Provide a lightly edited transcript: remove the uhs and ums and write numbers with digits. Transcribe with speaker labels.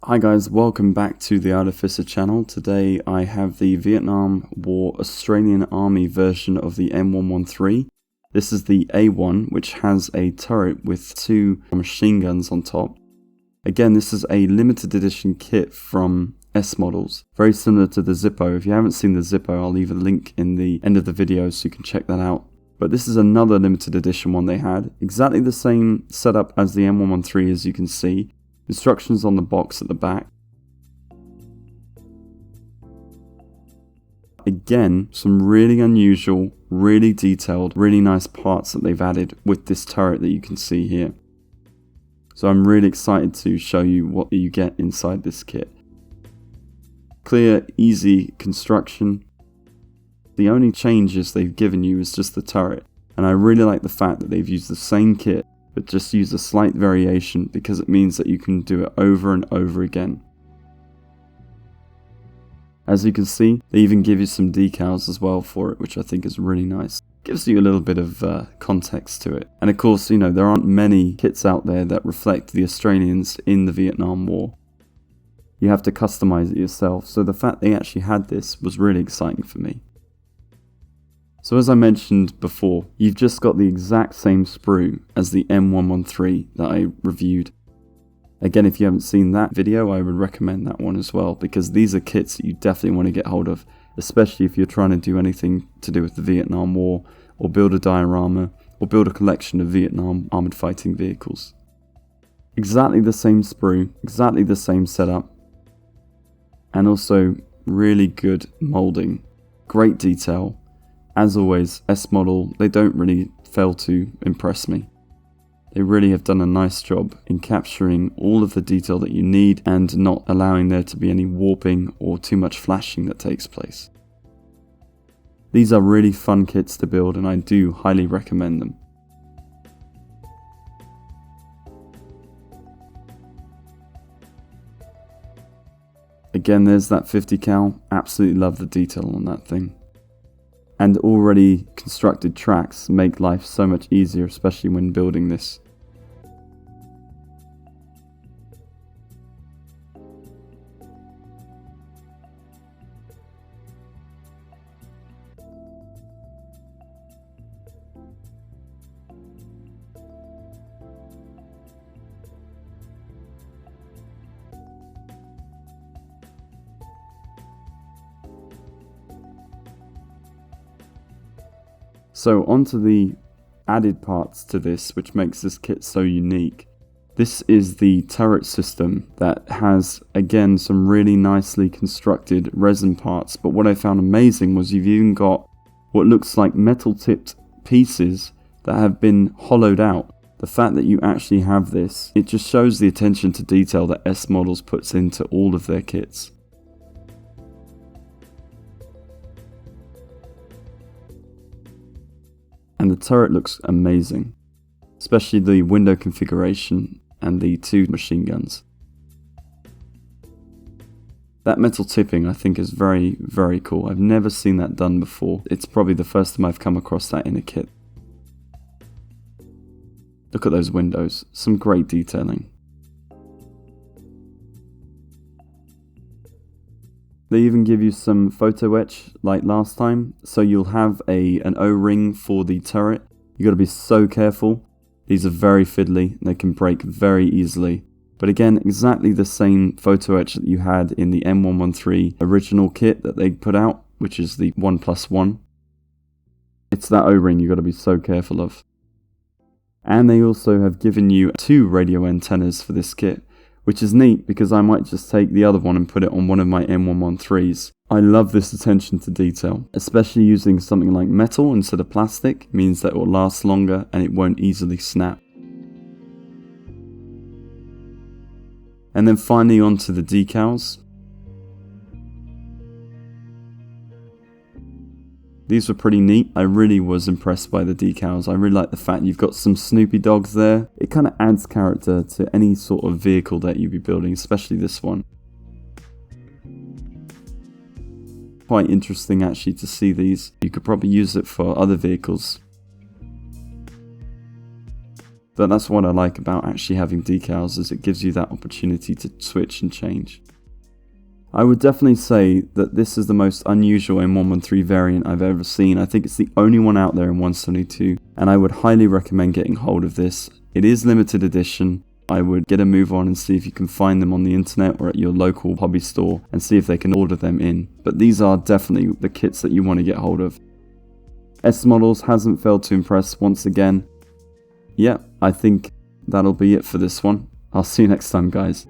Speaker 1: Hi guys, welcome back to the Artificer channel. Today I have the Vietnam War Australian Army version of the M113. This is the A1, which has a turret with two machine guns on top. Again, this is a limited edition kit from S-Models, very similar to the Zippo. If you haven't seen the Zippo, I'll leave a link in the end of the video so you can check that out. But this is another limited edition one they had. Exactly the same setup as the M113, as you can see. Instructions on the box at the back. Again, some really unusual, really detailed, really nice parts that they've added with this turret that you can see here. So I'm really excited to show you what you get inside this kit. Clear, easy construction. The only changes they've given you is just the turret. And I really like the fact that they've used the same kit but just use a slight variation because it means that you can do it over and over again. As you can see, they even give you some decals as well for it, which I think is really nice. Gives you a little bit of context to it. And of course, you know, there aren't many kits out there that reflect the Australians in the Vietnam War. You have to customize it yourself, so the fact they actually had this was really exciting for me. So as I mentioned before, you've just got the exact same sprue as the M113 that I reviewed. Again, if you haven't seen that video, I would recommend that one as well, because these are kits that you definitely want to get hold of, especially if you're trying to do anything to do with the Vietnam War, or build a diorama, or build a collection of Vietnam armoured fighting vehicles. Exactly the same sprue, exactly the same setup, and also really good moulding, great detail. As always, S-Model, they don't really fail to impress me. They really have done a nice job in capturing all of the detail that you need and not allowing there to be any warping or too much flashing that takes place. These are really fun kits to build and I do highly recommend them. Again, there's that 50 cal, absolutely love the detail on that thing. And already constructed tracks make life so much easier, especially when building this. So onto the added parts to this, which makes this kit so unique. This is the turret system that has, again, some really nicely constructed resin parts. But what I found amazing was you've even got what looks like metal tipped pieces that have been hollowed out. The fact that you actually have this, it just shows the attention to detail that S-Models puts into all of their kits. And the turret looks amazing, especially the window configuration and the two machine guns. That metal tipping I think is very, very cool. I've never seen that done before. It's probably the first time I've come across that in a kit. Look at those windows, some great detailing. They even give you some photo etch like last time, so you'll have an O-ring for the turret. You got to be so careful. These are very fiddly, they can break very easily. But again, exactly the same photo etch that you had in the M113 original kit that they put out, which is the 1+1. It's that O-ring you got to be so careful of. And they also have given you two radio antennas for this kit, which is neat because I might just take the other one and put it on one of my M113s. I love this attention to detail, especially using something like metal instead of plastic, means that it will last longer and it won't easily snap. And then finally onto the decals. These were pretty neat. I really was impressed by the decals. I really like the fact you've got some Snoopy dogs there. It kind of adds character to any sort of vehicle that you'd be building, especially this one. Quite interesting actually to see these. You could probably use it for other vehicles. But that's what I like about actually having decals, is it gives you that opportunity to switch and change. I would definitely say that this is the most unusual M113 variant I've ever seen. I think it's the only one out there in 172, and I would highly recommend getting hold of this. It is limited edition. I would get a move on and see if you can find them on the internet or at your local hobby store and see if they can order them in. But these are definitely the kits that you want to get hold of. S-Models hasn't failed to impress once again. Yeah, I think that'll be it for this one. I'll see you next time, guys.